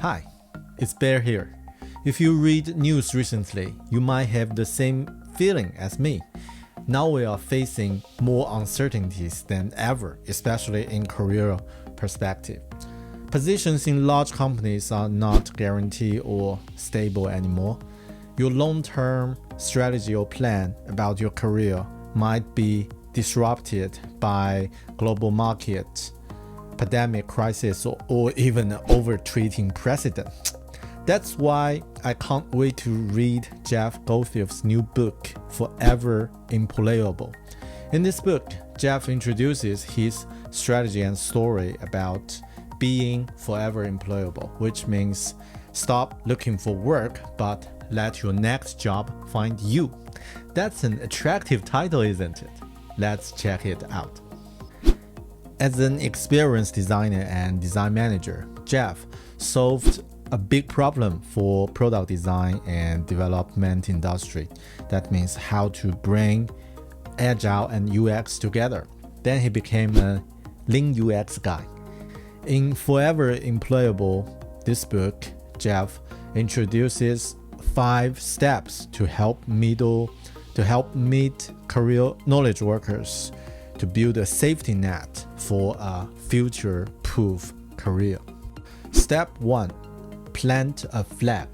Hi, it's Bear here. If you read news recently, you might have the same feeling as me. Now we are facing more uncertainties than ever, especially in career perspective. Positions in large companies are not guaranteed or stable anymore. Your long-term strategy or plan about your career might be disrupted by global market, pandemic crisis, or even an over-treating president. That's why I can't wait to read Jeff Gothelf's new book, Forever Employable. In this book, Jeff introduces his strategy and story about being forever employable, which means stop looking for work, but let your next job find you. That's an attractive title, isn't it? Let's check it out. As an experienced designer and design manager, Jeff solved a big problem for product design and development industry. That means how to bring agile and UX together. Then he became a lean UX guy. In Forever Employable, this book, Jeff introduces 5 steps to help meet career knowledge workers to build a safety net for a future-proof career. Step 1. Plant a flag.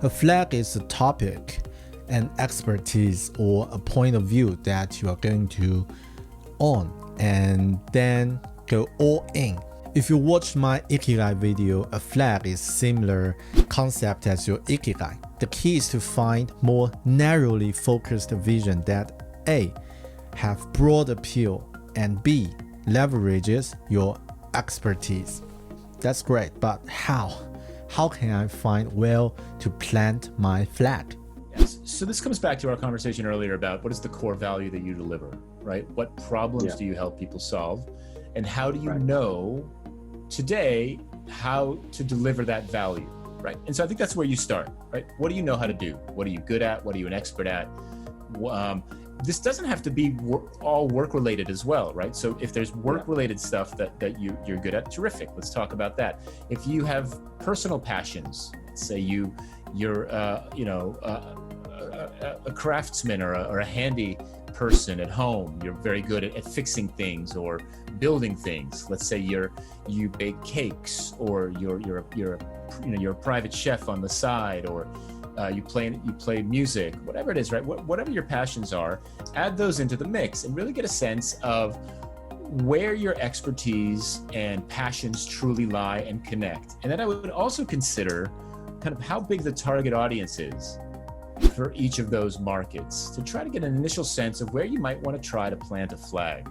A flag is a topic, an expertise, or a point of view that you are going to own and then go all in. If you watch my Ikigai video, a flag is similar concept as your Ikigai. The key is to find more narrowly focused vision that A. have broad appeal and B. leverages your expertise. That's great, but how? How can I find where to plant my flag? Yes. So this comes back to our conversation earlier about what is the core value that you deliver, right? What problems do you help people solve? And how do you know today how to deliver that value, right? And so I think that's where you start, right? What do you know how to do? What are you good at? What are you an expert at? This doesn't have to be all work-related as well, right? So if there's work-related stuff that you're good at, terrific. Let's talk about that. If you have personal passions, let's say you're a craftsman or a handy person at home. You're very good at fixing things or building things. Let's say you bake cakes, or you're a private chef on the side, or you play music, whatever it is, right? Whatever your passions are, add those into the mix and really get a sense of where your expertise and passions truly lie and connect. And then I would also consider kind of how big the target audience is for each of those markets to try to get an initial sense of where you might want to try to plant a flag.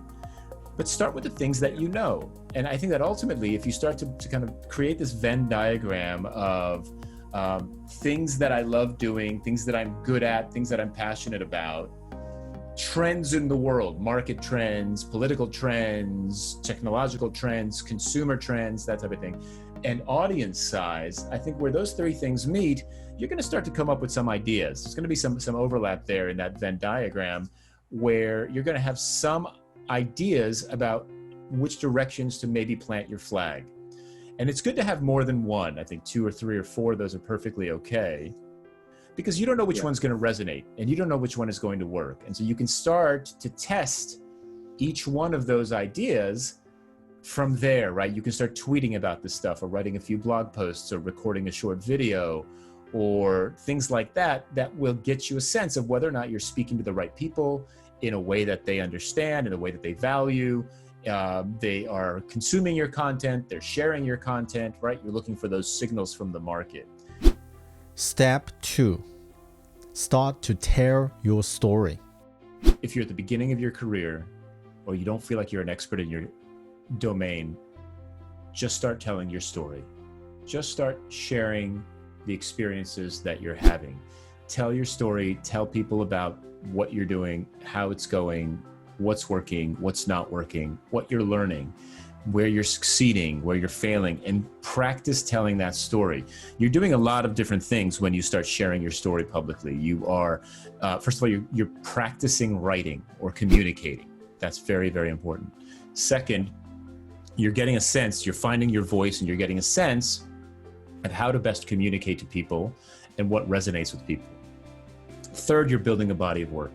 But start with the things that you know. And I think that ultimately, if you start to kind of create this Venn diagram of things that I love doing, things that I'm good at, things that I'm passionate about, trends in the world, market trends, political trends, technological trends, consumer trends, that type of thing, and audience size, I think where those 3 things meet, you're going to start to come up with some ideas. There's going to be some overlap there in that Venn diagram where you're going to have some ideas about which directions to maybe plant your flag. And it's good to have more than one. I think 2 or 3 or 4 of those are perfectly okay, because you don't know which one's going to resonate and you don't know which one is going to work. And so you can start to test each one of those ideas from there, right? You can start tweeting about this stuff or writing a few blog posts or recording a short video or things like that will get you a sense of whether or not you're speaking to the right people in a way that they understand, in a way that they value. They are consuming your content, they're sharing your content, right? You're looking for those signals from the market. Step 2. Start to tell your story. If you're at the beginning of your career or you don't feel like you're an expert in your domain, just start telling your story. Just start sharing the experiences that you're having. Tell your story, tell people about what you're doing, how it's going, what's working, what's not working, what you're learning, where you're succeeding, where you're failing, and practice telling that story. You're doing a lot of different things when you start sharing your story publicly. You are, first of all, you're practicing writing or communicating. That's very, very important. Second, you're getting a sense, you're finding your voice and you're getting a sense at how to best communicate to people and what resonates with people. Third, you're building a body of work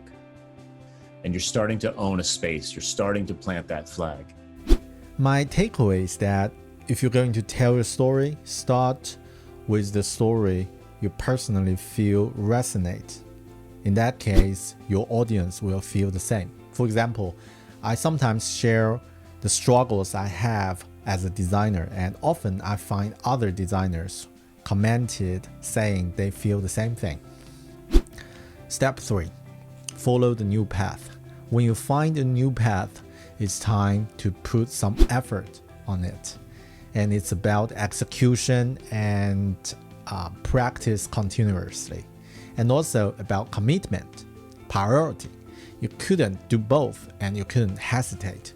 and you're starting to own a space. You're starting to plant that flag. My takeaway is that if you're going to tell your story, start with the story you personally feel resonate. In that case, your audience will feel the same. For example, I sometimes share the struggles I have as a designer, and often I find other designers commented saying they feel the same thing. Step 3. Follow the new path. When you find a new path, it's time to put some effort on it. And it's about execution and practice continuously. And also about commitment, priority. You couldn't do both and you couldn't hesitate.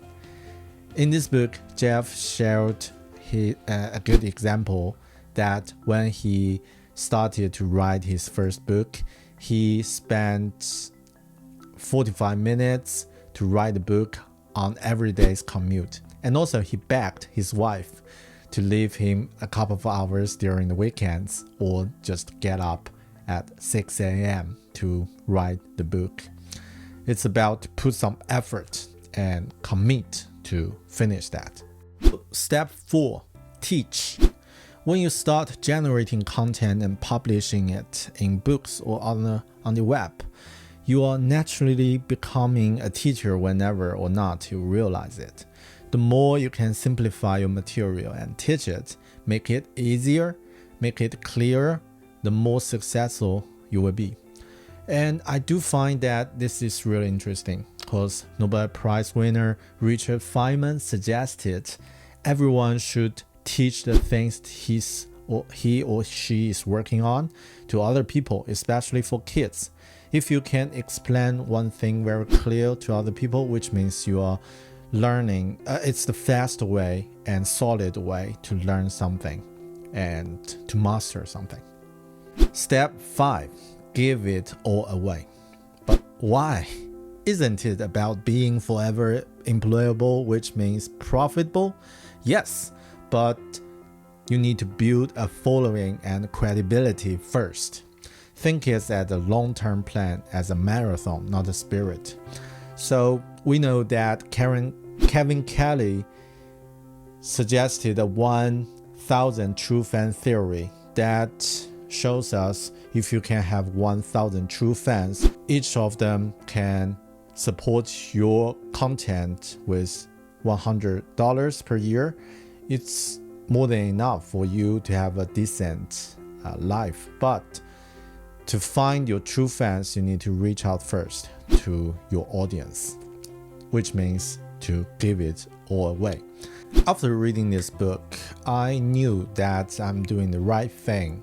In this book, Jeff shared a good example that when he started to write his first book, he spent 45 minutes to write the book on every day's commute. And also he begged his wife to leave him a couple of hours during the weekends or just get up at 6 a.m. to write the book. It's about to put some effort and commit to finish that. Step 4. Teach. When you start generating content and publishing it in books or on the web, you are naturally becoming a teacher whenever or not you realize it. The more you can simplify your material and teach it, make it easier, make it clearer, the more successful you will be. And I do find that this is really interesting because Nobel Prize winner Richard Feynman suggested everyone should teach the things he or she is working on to other people, especially for kids. If you can explain one thing very clear to other people, which means you are learning, it's the fast way and solid way to learn something and to master something. Step 5. Give it all away. But why? Isn't it about being forever employable, which means profitable? Yes, but you need to build a following and credibility first. Think it as a long-term plan, as a marathon, not a sprint. So we know that Kevin Kelly suggested a 1,000 true fan theory that shows us if you can have 1,000 true fans, each of them can support your content with $100 per year. It's more than enough for you to have a decent life. But to find your true fans, you need to reach out first to your audience, which means to give it all away. After reading this book, I knew that I'm doing the right thing,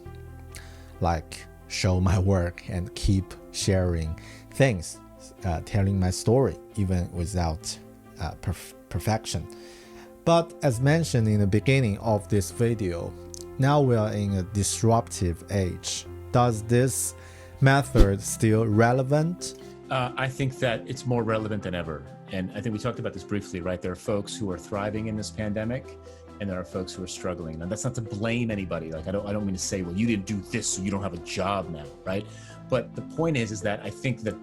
like show my work and keep sharing things, telling my story, even without perfection. But as mentioned in the beginning of this video, now we are in a disruptive age. Does this method still relevant? I think that it's more relevant than ever. And I think we talked about this briefly, right? There are folks who are thriving in this pandemic and there are folks who are struggling. And that's not to blame anybody. Like, I don't mean to say, well, you didn't do this, so you don't have a job now, right? But the point is that I think that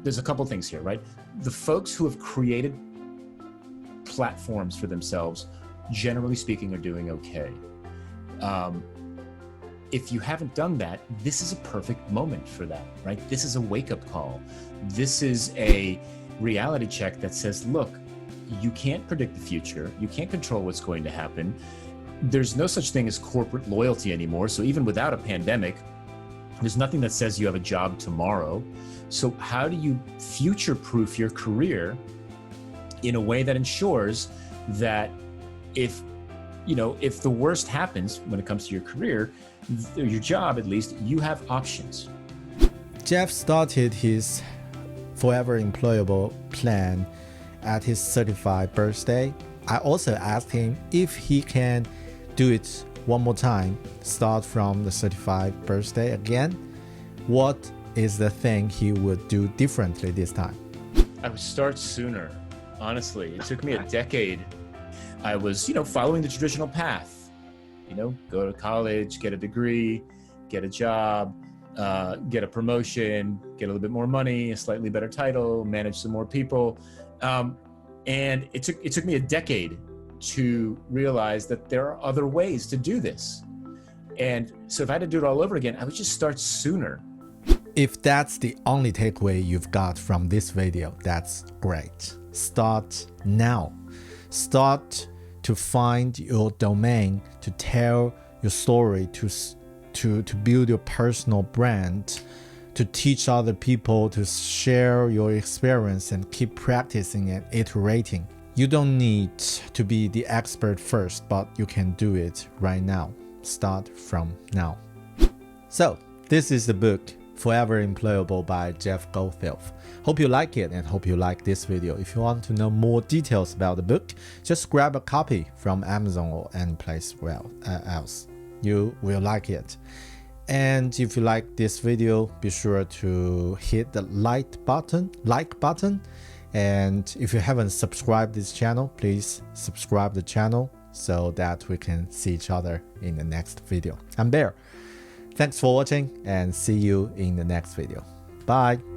there's a couple things here, right? The folks who have created platforms for themselves, generally speaking, are doing okay. If you haven't done that, this is a perfect moment for that, right? This is a wake-up call. This is a reality check that says, look, you can't predict the future. You can't control what's going to happen. There's no such thing as corporate loyalty anymore. So even without a pandemic, there's nothing that says you have a job tomorrow. So how do you future-proof your career in a way that ensures that if the worst happens when it comes to your career, your job at least, you have options. Jeff started his Forever Employable plan at his 35th birthday. I also asked him if he can do it one more time, start from the 35th birthday again. What is the thing he would do differently this time? I would start sooner. Honestly, it took me a decade. I was, following the traditional path. go to college, get a degree, get a job, get a promotion, get a little bit more money, a slightly better title, manage some more people. And it took me a decade to realize that there are other ways to do this. And so if I had to do it all over again, I would just start sooner. If that's the only takeaway you've got from this video, that's great. Start now. Start to find your domain, to tell your story, to build your personal brand, to teach other people, to share your experience and keep practicing and iterating. You don't need to be the expert first, but you can do it right now. Start from now. So, this is the book Forever Employable by Jeff Gothelf. Hope you like it and hope you like this video. If you want to know more details about the book, just grab a copy from Amazon or any place else. You will like it. And if you like this video, be sure to hit the like button. And if you haven't subscribed this channel, please subscribe the channel so that we can see each other in the next video. I'm Bear. Thanks for watching and see you in the next video. Bye.